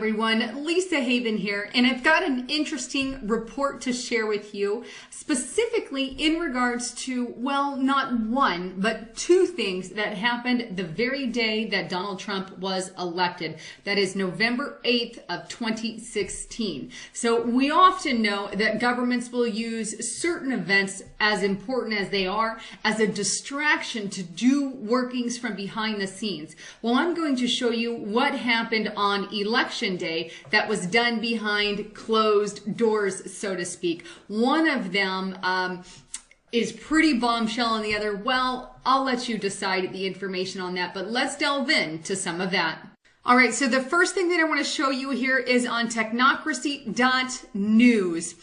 everyone, Lisa Haven here, and I've got an interesting report to share with you, specifically in regards to, well, not one, but two things that happened the very day that Donald Trump was elected. That is November 8th of 2016. So we often know that governments will use certain events, as important as they are, as a distraction to do workings from behind the scenes. Well, I'm going to show you what happened on Election Day that was done behind closed doors, so to speak. One of them is pretty bombshell, and the other, well, I'll let you decide the information on that, but let's delve into some of that. All right, so the first thing that I want to show you here is on technocracy.news.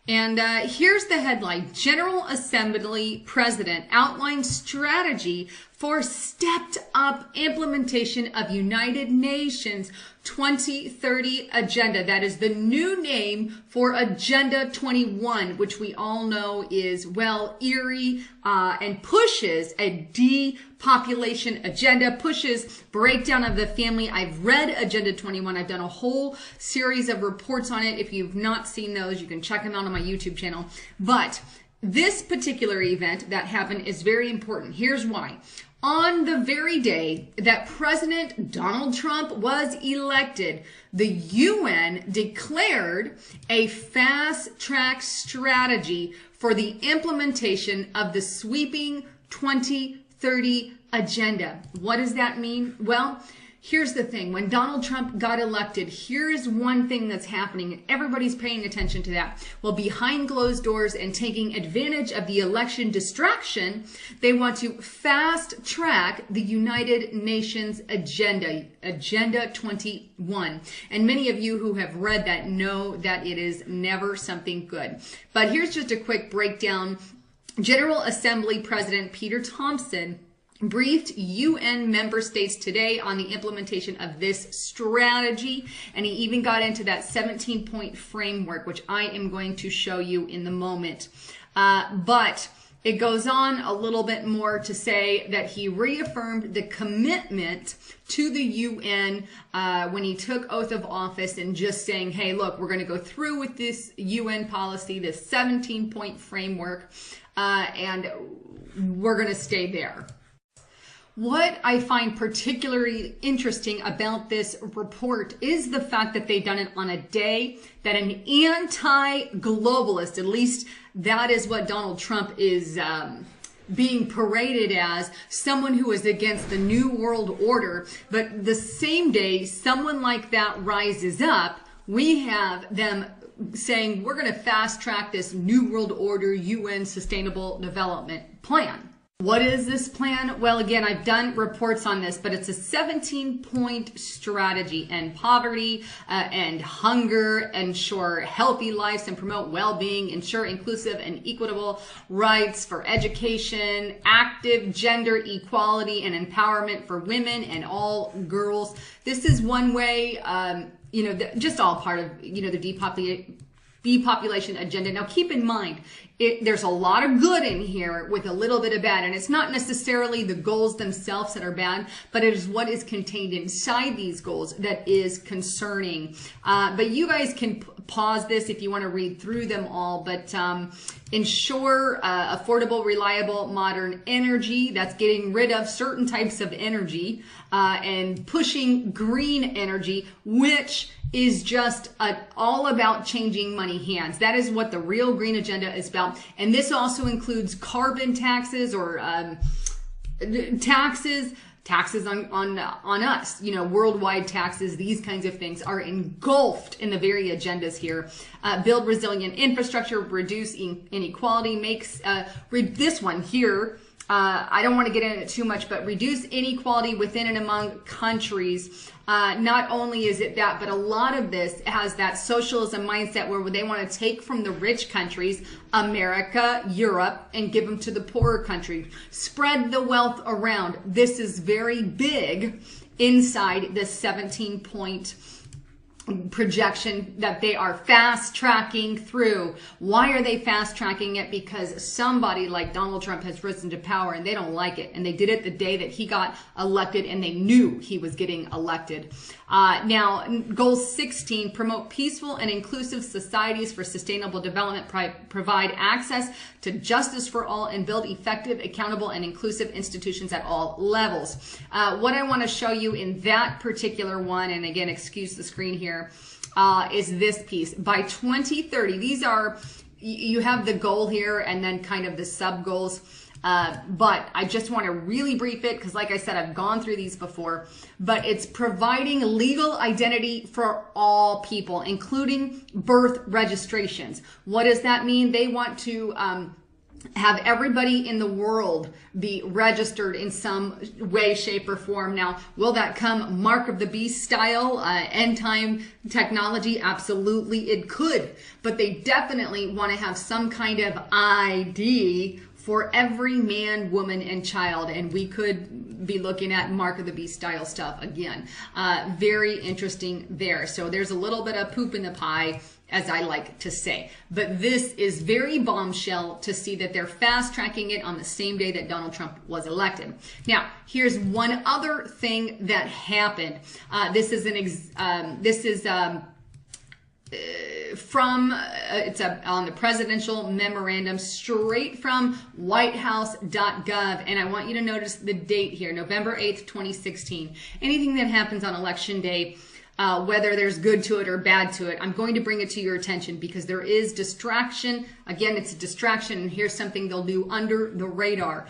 And here's the headline: General Assembly President outlines strategy for stepped up implementation of United Nations 2030 Agenda. That is the new name for Agenda 21, which we all know is, well, eerie and pushes a depopulation agenda, pushes breakdown of the family. I've read Agenda 21. I've done a whole series of reports on it. If you've not seen those, you can check them out on my YouTube channel. But this particular event that happened is very important. Here's why. On the very day that President Donald Trump was elected, the UN declared a fast-track strategy for the implementation of the sweeping 2030 agenda. What does that mean? Well, here's the thing. When Donald Trump got elected, here's one thing that's happening, and everybody's paying attention to that. Well, behind closed doors and taking advantage of the election distraction, they want to fast track the United Nations agenda, Agenda 21. And many of you who have read that know that it is never something good. But here's just a quick breakdown. General Assembly President Peter Thompson briefed UN member states today on the implementation of this strategy, and he even got into that 17-point framework, which I am going to show you in the moment. But it goes on a little bit more to say that he reaffirmed the commitment to the UN when he took oath of office, and just saying, hey, look, we're going to go through with this UN policy, this 17-point framework, and we're going to stay there. What I find particularly interesting about this report is the fact that they've done it on a day that an anti-globalist, at least that is what Donald Trump is being paraded as, someone who is against the New World Order, but the same day someone like that rises up, we have them saying we're going to fast track this New World Order UN Sustainable Development Plan. What is this plan? Well, again, I've done reports on this, but it's a 17-point strategy: end poverty, end hunger, ensure healthy lives and promote well-being, ensure inclusive and equitable rights for education, active gender equality and empowerment for women and all girls. This is one way, just all part of, the depopulation agenda. Now, keep in mind, there's a lot of good in here with a little bit of bad, and it's not necessarily the goals themselves that are bad, but it is what is contained inside these goals that is concerning. But you guys can pause this if you want to read through them all, but ensure affordable, reliable, modern energy. That's getting rid of certain types of energy, and pushing green energy, which is just all about changing money hands. That is what the real green agenda is about. And this also includes carbon taxes, or taxes on us, worldwide taxes. These kinds of things are engulfed in the very agendas here. Build resilient infrastructure, reduce inequality, makes this one here. I don't want to get into it too much, but reduce inequality within and among countries. Not only is it that, but a lot of this has that socialism mindset where they want to take from the rich countries, America, Europe, and give them to the poorer countries. Spread the wealth around. This is very big inside this 17-point projection that they are fast tracking through. Why are they fast tracking it? Because somebody like Donald Trump has risen to power and they don't like it. And they did it the day that he got elected, and they knew he was getting elected. Now, goal 16, promote peaceful and inclusive societies for sustainable development, provide access to justice for all, and build effective, accountable, and inclusive institutions at all levels. What I want to show you in that particular one, and again, excuse the screen here, is this piece. By 2030, these are, you have the goal here and then kind of the sub goals. But I just want to really brief it because, like I said, I've gone through these before. But it's providing legal identity for all people, including birth registrations. What does that mean? They want to have everybody in the world be registered in some way, shape, or form. Now, will that come mark of the beast style, end time technology? Absolutely, it could. But they definitely want to have some kind of ID for every man, woman, and child. And we could be looking at mark of the beast style stuff again. Very interesting there. So there's a little bit of poop in the pie, as I like to say. But this is very bombshell to see that they're fast tracking it on the same day that Donald Trump was elected. Now, here's one other thing that happened. This is it's on the presidential memorandum straight from whitehouse.gov, and I want you to notice the date here, November 8th, 2016. Anything that happens on election day, whether there's good to it or bad to it, I'm going to bring it to your attention because there is distraction. Again, it's a distraction, and here's something they'll do under the radar.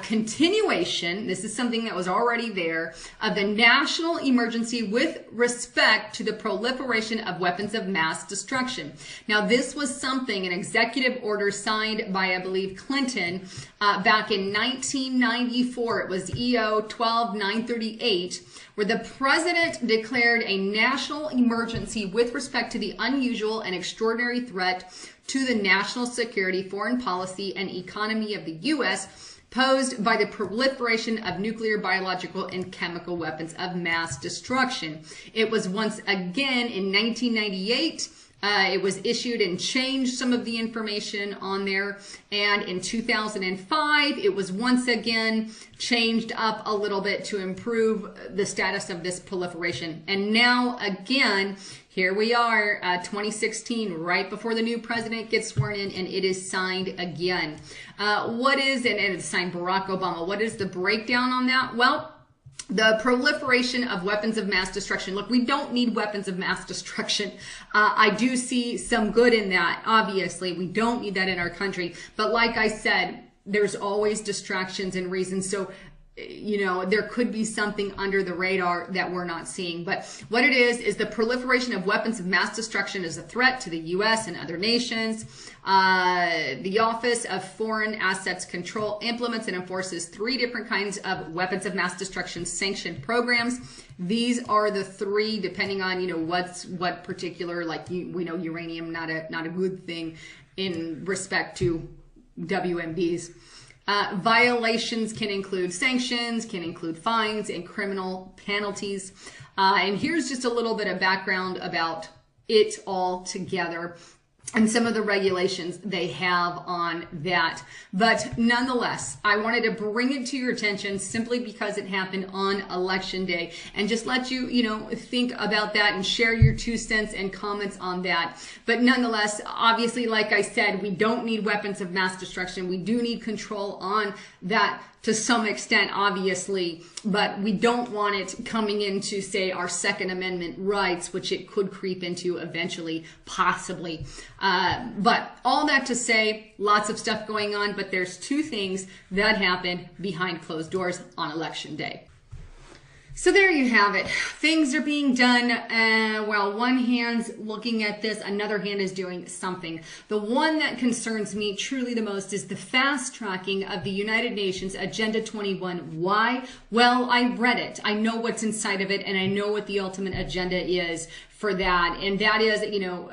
Continuation, this is something that was already there, of the national emergency with respect to the proliferation of weapons of mass destruction. Now, this was something, an executive order signed by, I believe, Clinton back in 1994. It was EO 12938, where the president declared a national emergency with respect to the unusual and extraordinary threat to the national security, foreign policy, and economy of the U.S. posed by the proliferation of nuclear, biological, and chemical weapons of mass destruction. It was once again in 1998. It was issued and changed some of the information on there. And in 2005, it was once again changed up a little bit to improve the status of this proliferation. And now again, here we are, 2016, right before the new president gets sworn in, and it is signed again. And it's signed Barack Obama. What is the breakdown on that? Well, the proliferation of weapons of mass destruction. Look, we don't need weapons of mass destruction. I do see some good in that. Obviously, we don't need that in our country. But like I said, there's always distractions and reasons. So, you know, there could be something under the radar that we're not seeing. But what it is the proliferation of weapons of mass destruction is a threat to the U.S. and other nations. The Office of Foreign Assets Control implements and enforces 3 different kinds of weapons of mass destruction sanctioned programs. These are the 3, depending on, you know, what particular, like we know uranium, not a good thing in respect to WMDs. Violations can include sanctions, can include fines, and criminal penalties. And here's just a little bit of background about it all together and some of the regulations they have on that. But nonetheless, I wanted to bring it to your attention simply because it happened on election day, and just let you, you know, think about that and share your 2 cents and comments on that. But nonetheless, obviously, like I said, we don't need weapons of mass destruction. We do need control on that to some extent, obviously, but we don't want it coming into, say, our Second Amendment rights, which it could creep into eventually, possibly. But all that to say, lots of stuff going on, but there's 2 things that happened behind closed doors on election day. So there you have it. Things are being done while one hand's looking at this, another hand is doing something. The one that concerns me truly the most is the fast tracking of the United Nations Agenda 21. Why? Well, I read it. I know what's inside of it, and I know what the ultimate agenda is for that. And that is, you know,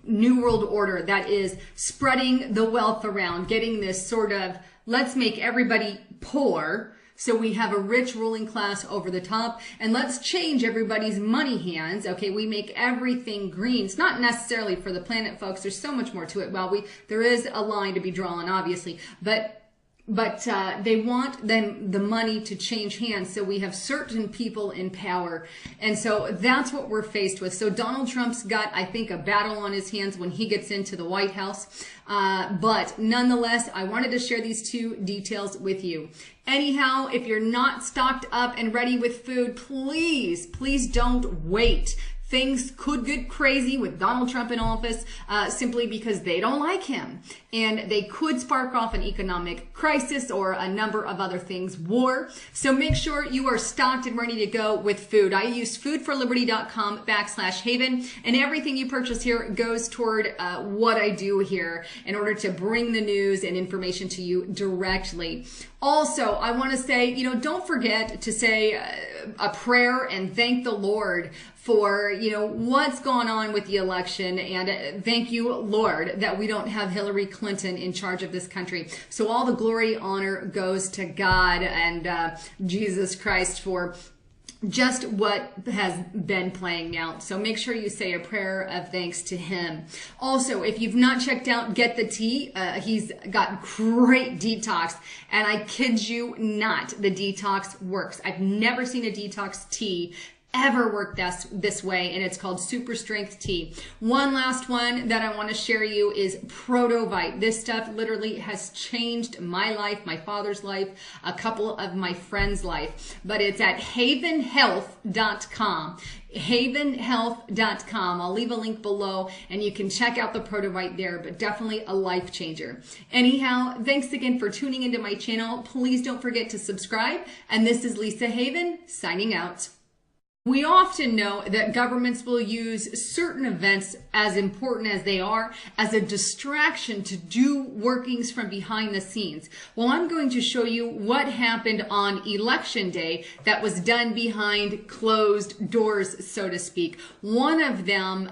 New World Order. That is spreading the wealth around, getting this sort of, let's make everybody poor So we have a rich ruling class over the top, and let's change everybody's money hands. Okay, we make everything green. It's not necessarily for the planet, folks. There's so much more to it. Well, there is a line to be drawn, obviously, but they want the money to change hands. So we have certain people in power. And so that's what we're faced with. So Donald Trump's got, I think, a battle on his hands when he gets into the White House. But nonetheless, I wanted to share these two details with you. Anyhow, if you're not stocked up and ready with food, please don't wait. Things could get crazy with Donald Trump in office simply because they don't like him. And they could spark off an economic crisis or a number of other things, war. So make sure you are stocked and ready to go with food. I use foodforliberty.com/haven, and everything you purchase here goes toward what I do here in order to bring the news and information to you directly. Also, I want to say, don't forget to say a prayer and thank the Lord for, what's gone on with the election. And thank you, Lord, that we don't have Hillary Clinton in charge of this country. So all the glory, honor goes to God and Jesus Christ for just what has been playing out. So make sure you say a prayer of thanks to him. Also, if you've not checked out Get the Tea, he's got great detox, and I kid you not, the detox works. I've never seen a detox tea ever work this way, and it's called Super Strength Tea. One last one that I want to share you is Protovite. This stuff literally has changed my life, my father's life, a couple of my friends' life, but it's at havenhealth.com. havenhealth.com. I'll leave a link below and you can check out the Protovite there, but definitely a life changer. Anyhow, thanks again for tuning into my channel. Please don't forget to subscribe, and this is Lisa Haven signing out. We often know that governments will use certain events, as important as they are, as a distraction to do workings from behind the scenes. Well, I'm going to show you what happened on Election Day that was done behind closed doors, so to speak. One of them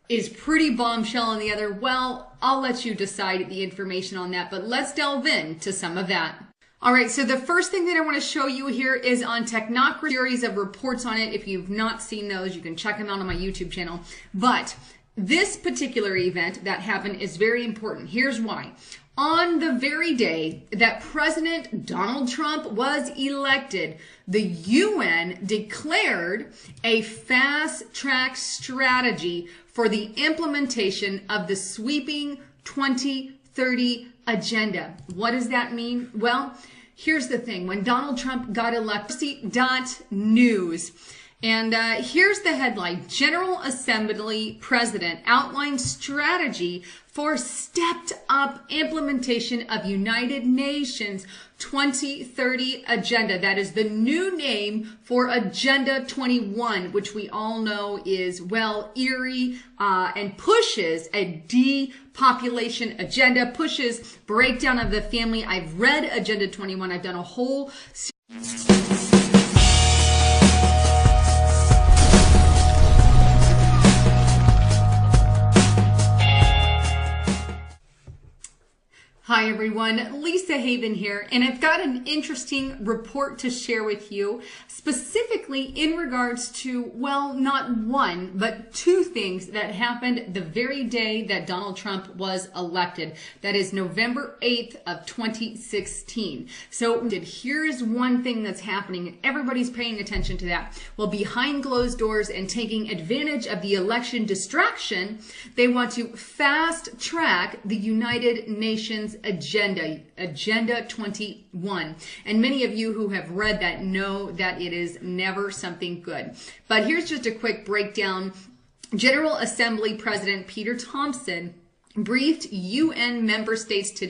is pretty bombshell, and the other, well, I'll let you decide the information on that, but let's delve into some of that. All right, so the first thing that I want to show you here is on Technocracy, series of reports on it. If you've not seen those, you can check them out on my YouTube channel. But this particular event that happened is very important. Here's why. On the very day that President Donald Trump was elected, the UN declared a fast-track strategy for the implementation of the sweeping 2030 agenda. What does that mean? Well, here's the thing. When Donald Trump got elected, .news. And here's the headline. General Assembly President outlines strategy for stepped up implementation of United Nations 2030 agenda. That is the new name for Agenda 21, which we all know is, well, eerie and pushes a depopulation agenda, pushes breakdown of the family. I've read Agenda 21. I've done a whole Hi everyone, Lisa Haven here, and I've got an interesting report to share with you, specifically in regards to, well, not one, but two things that happened the very day that Donald Trump was elected. That is November 8th of 2016. So here's one thing that's happening, and everybody's paying attention to that. Well, behind closed doors and taking advantage of the election distraction, they want to fast track the United Nations Agenda 21. And many of you who have read that know that it is never something good. But here's just a quick breakdown. General Assembly President Peter Thompson briefed UN member states today